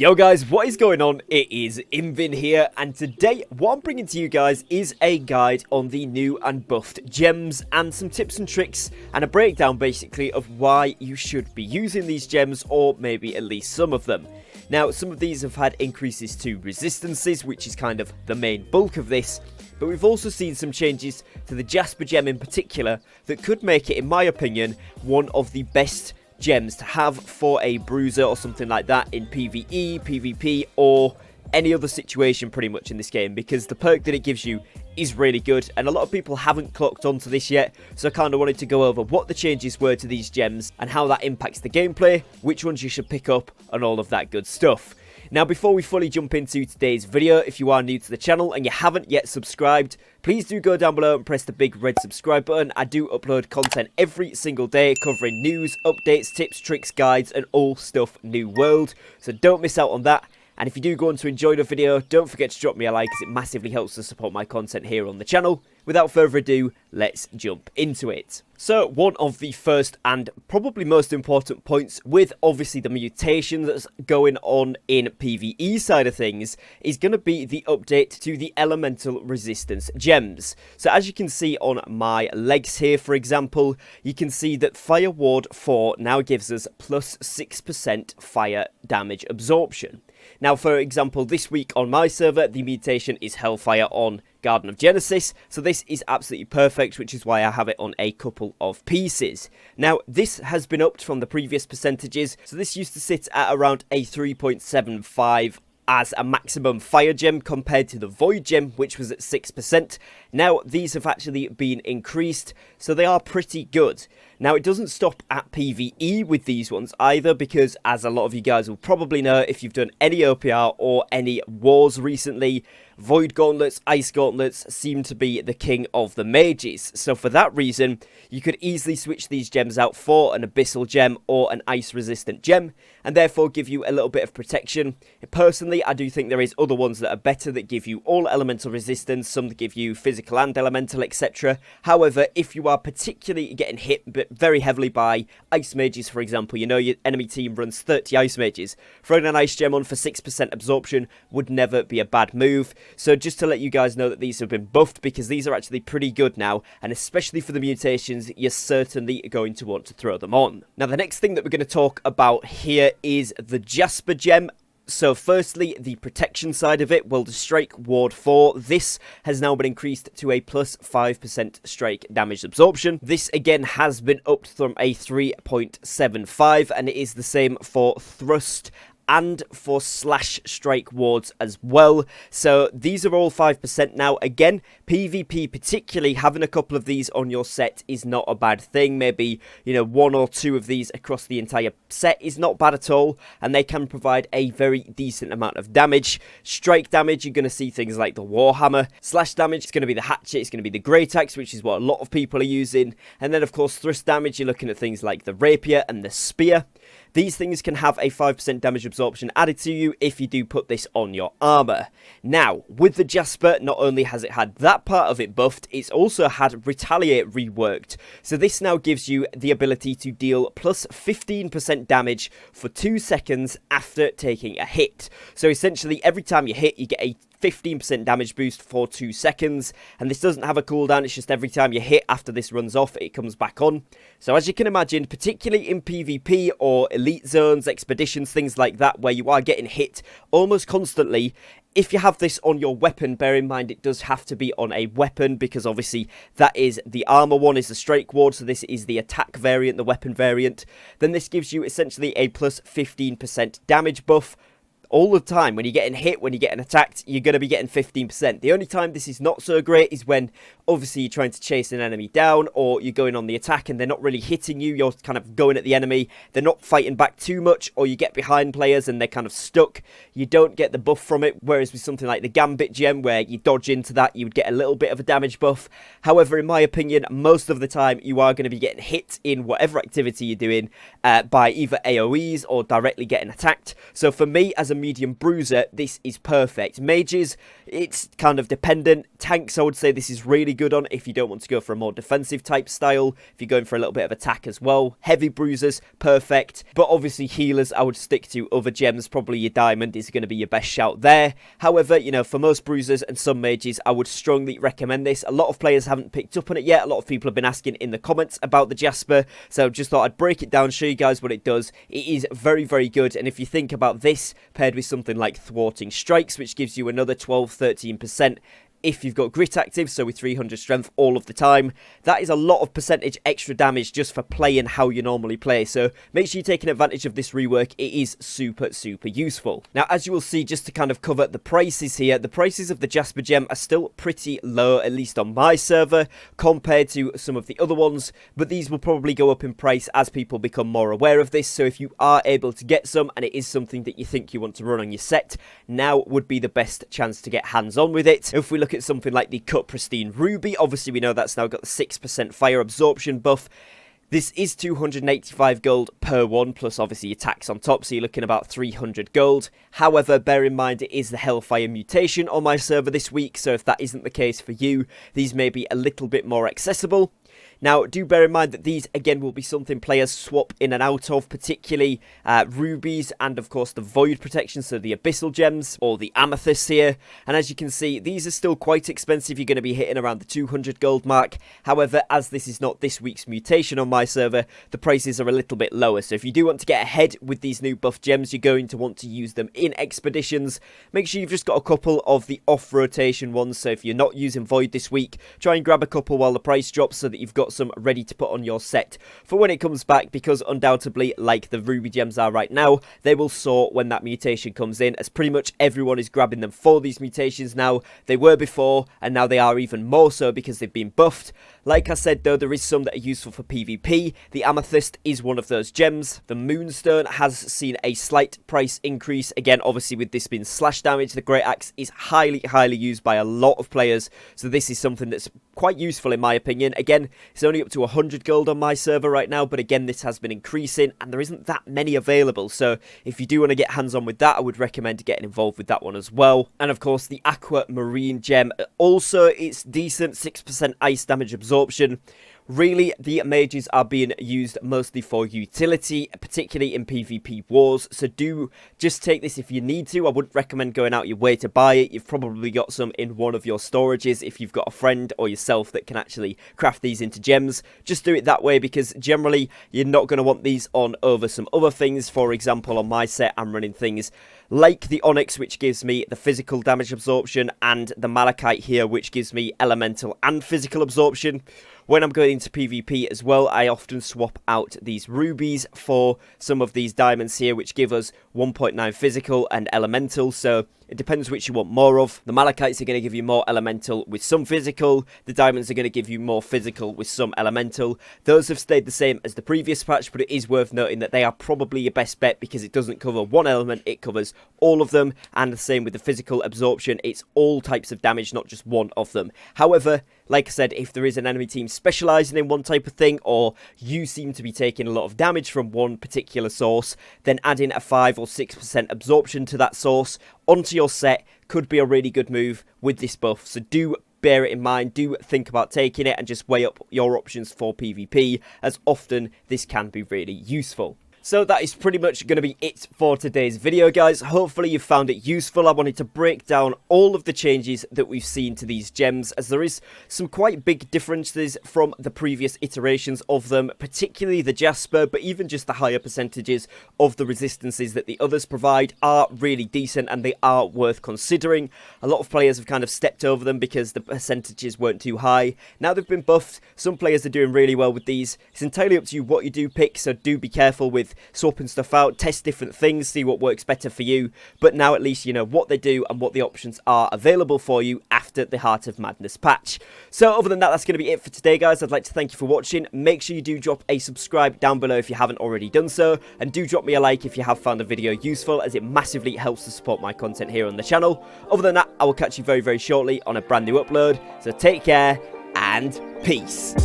Yo guys, what is going on? It is Invin here, and today what I'm bringing to you guys is a guide on the new and buffed gems and some tips and tricks and a breakdown basically of why you should be using these gems, or maybe at least some of them. Now, some of these have had increases to resistances, which is kind of the main bulk of this, but we've also seen some changes to the Jasper gem in particular that could make it, in my opinion, one of the best gems to have for a bruiser or something like that in PvE, PvP, or any other situation pretty much in this game, because the perk that it gives you is really good and a lot of people haven't clocked onto this yet. So I kind of wanted to go over what the changes were to these gems and how that impacts the gameplay, which ones you should pick up, and all of that good stuff. Now, before we fully jump into today's video, if you are new to the channel and you haven't yet subscribed, please do go down below and press the big red subscribe button. I do upload content every single day covering news, updates, tips, tricks, guides, and all stuff New World. So don't miss out on that. And if you do go on to enjoy the video, don't forget to drop me a like, as it massively helps to support my content here on the channel. Without further ado, let's jump into it. So, one of the first and probably most important points with obviously the mutations that's going on in PvE side of things is going to be the update to the elemental resistance gems. So as you can see on my legs here, for example, you can see that Fire Ward 4 now gives us plus 6% fire damage absorption. Now, for example, this week on my server, the mutation is Hellfire on Garden of Genesis, so this is absolutely perfect, which is why I have it on a couple of pieces. Now, this has been upped from the previous percentages, so this used to sit at around a 3.75 as a maximum fire gem compared to the void gem, which was at 6%. Now, these have actually been increased, so they are pretty good. Now, it doesn't stop at PvE with these ones either, because as a lot of you guys will probably know if you've done any OPR or any wars recently, Void Gauntlets, Ice Gauntlets seem to be the king of the mages. So for that reason, you could easily switch these gems out for an Abyssal gem or an Ice Resistant gem, and therefore give you a little bit of protection. Personally, I do think there is other ones that are better that give you all elemental resistance, some that give you physical and elemental, etc. However, if you are particularly getting hit very heavily by Ice Mages, for example, you know your enemy team runs 30 Ice Mages, throwing an Ice Gem on for 6% absorption would never be a bad move. So just to let you guys know that these have been buffed, because these are actually pretty good now, and especially for the mutations, you're certainly going to want to throw them on. Now, the next thing that we're going to talk about here is the Jasper gem. So firstly, the protection side of it, well, the Strike Ward 4, this has now been increased to a plus 5% strike damage absorption. This again has been upped from a 3.75, and it is the same for Thrust and for Slash Strike Wards as well. So these are all 5% now. Again, PvP particularly, having a couple of these on your set is not a bad thing. Maybe, you know, one or two of these across the entire set is not bad at all, and they can provide a very decent amount of damage. Strike damage, you're going to see things like the Warhammer. Slash damage, it's going to be the Hatchet, it's going to be the Great Axe, which is what a lot of people are using. And then, of course, Thrust damage, you're looking at things like the Rapier and the Spear. These things can have a 5% damage absorption added to you if you do put this on your armor. Now, with the Jasper, not only has it had that part of it buffed, it's also had Retaliate reworked. So this now gives you the ability to deal plus 15% damage for 2 seconds after taking a hit. So essentially, every time you hit, you get a 15% damage boost for 2 seconds, and this doesn't have a cooldown, it's just every time you hit after this runs off, it comes back on. So as you can imagine, particularly in PvP or elite zones, expeditions, things like that, where you are getting hit almost constantly, if you have this on your weapon, bear in mind it does have to be on a weapon, because obviously that is the armor one is the Strike Ward, so this is the attack variant, the weapon variant. Then this gives you essentially a plus 15% damage buff. All the time, when you're getting hit, when you're getting attacked, you're going to be getting 15%. The only time this is not so great is when, obviously, you're trying to chase an enemy down, or you're going on the attack and they're not really hitting you, you're kind of going at the enemy, they're not fighting back too much, or you get behind players and they're kind of stuck. You don't get the buff from it, whereas with something like the Gambit gem, where you dodge into that, you would get a little bit of a damage buff. However, in my opinion, most of the time, you are going to be getting hit in whatever activity you're doing by either AoEs or directly getting attacked. So for me, as a medium bruiser, this is perfect. Mages, it's kind of dependent. Tanks, I would say this is really good on if you don't want to go for a more defensive type style, if you're going for a little bit of attack as well. Heavy bruisers, perfect. But obviously healers, I would stick to other gems. Probably your diamond is going to be your best shout there. However, you know, for most bruisers and some mages, I would strongly recommend this. A lot of players haven't picked up on it yet. A lot of people have been asking in the comments about the Jasper, so just thought I'd break it down, show you guys what it does. It is very, very good, and if you think about this paired with something like thwarting strikes, which gives you another 12-13% if you've got grit active, so with 300 strength all of the time, that is a lot of percentage extra damage just for playing how you normally play. So make sure you're taking advantage of this rework. It is super, super useful. Now, as you will see, just to kind of cover the prices here, the prices of the Jasper gem are still pretty low, at least on my server, compared to some of the other ones, but these will probably go up in price as people become more aware of this. So if you are able to get some, and it is something that you think you want to run on your set, now would be the best chance to get hands-on with it. If we look at something like the Cut Pristine Ruby, obviously we know that's now got the 6% fire absorption buff. This is 285 gold per one, plus obviously your tax on top, so you're looking about 300 gold. However, bear in mind it is the Hellfire mutation on my server this week, so if that isn't the case for you, these may be a little bit more accessible. Now, do bear in mind that these, again, will be something players swap in and out of, particularly rubies and, of course, the void protection, so the abyssal gems or the amethysts here. And as you can see, these are still quite expensive. You're going to be hitting around the 200 gold mark. However, as this is not this week's mutation on my server, the prices are a little bit lower. So if you do want to get ahead with these new buff gems, you're going to want to use them in expeditions. Make sure you've just got a couple of the off-rotation ones. So if you're not using void this week, try and grab a couple while the price drops so that you've got some ready to put on your set for when it comes back, because undoubtedly, like the ruby gems are right now, they will soar when that mutation comes in, as pretty much everyone is grabbing them for these mutations now. They were before, and now they are even more so because they've been buffed. Like I said though, there is some that are useful for PvP. The amethyst is one of those gems. The moonstone has seen a slight price increase. Again, obviously with this being slash damage, the great axe is highly used by a lot of players, so this is something that's quite useful in my opinion. Again, it's only up to 100 gold on my server right now, but again, this has been increasing and there isn't that many available, so if you do want to get hands on with that, I would recommend getting involved with that one as well. And of course, the aquamarine gem, also it's decent, 6% ice damage absorption. Really, the mages are being used mostly for utility, particularly in PvP wars, so do just take this if you need to. I wouldn't recommend going out your way to buy it. You've probably got some in one of your storages if you've got a friend or yourself that can actually craft these into gems. Just do it that way, because generally you're not going to want these on over some other things. For example, on my set, I'm running things like the onyx, which gives me the physical damage absorption, and the malachite here, which gives me elemental and physical absorption. When I'm going into PvP as well, I often swap out these rubies for some of these diamonds here, which give us 1.9 physical and elemental, so it depends which you want more of. The malachites are going to give you more elemental with some physical. The diamonds are going to give you more physical with some elemental. Those have stayed the same as the previous patch, but it is worth noting that they are probably your best bet because it doesn't cover one element, it covers all of them. And the same with the physical absorption, it's all types of damage, not just one of them. However, like I said, if there is an enemy team specialising in one type of thing, or you seem to be taking a lot of damage from one particular source, then adding a 5 or 6% absorption to that source onto your set could be a really good move with this buff. So do bear it in mind, do think about taking it, and just weigh up your options for PvP, as often this can be really useful. So that is pretty much going to be it for today's video, guys. Hopefully you found it useful. I wanted to break down all of the changes that we've seen to these gems, as there is some quite big differences from the previous iterations of them, particularly the Jasper, but even just the higher percentages of the resistances that the others provide are really decent and they are worth considering. A lot of players have kind of stepped over them because the percentages weren't too high. Now they've been buffed. Some players are doing really well with these. It's entirely up to you what you do pick, so do be careful with swapping stuff out, test different things, see what works better for you, but now at least you know what they do and what the options are available for you after the Heart of Madness patch. So other than that, that's going to be it for today, guys. I'd like to thank you for watching. Make sure you do drop a subscribe down below if you haven't already done so, and do drop me a like if you have found the video useful, as it massively helps to support my content here on the channel. Other than that, I will catch you very shortly on a brand new upload, so take care and peace.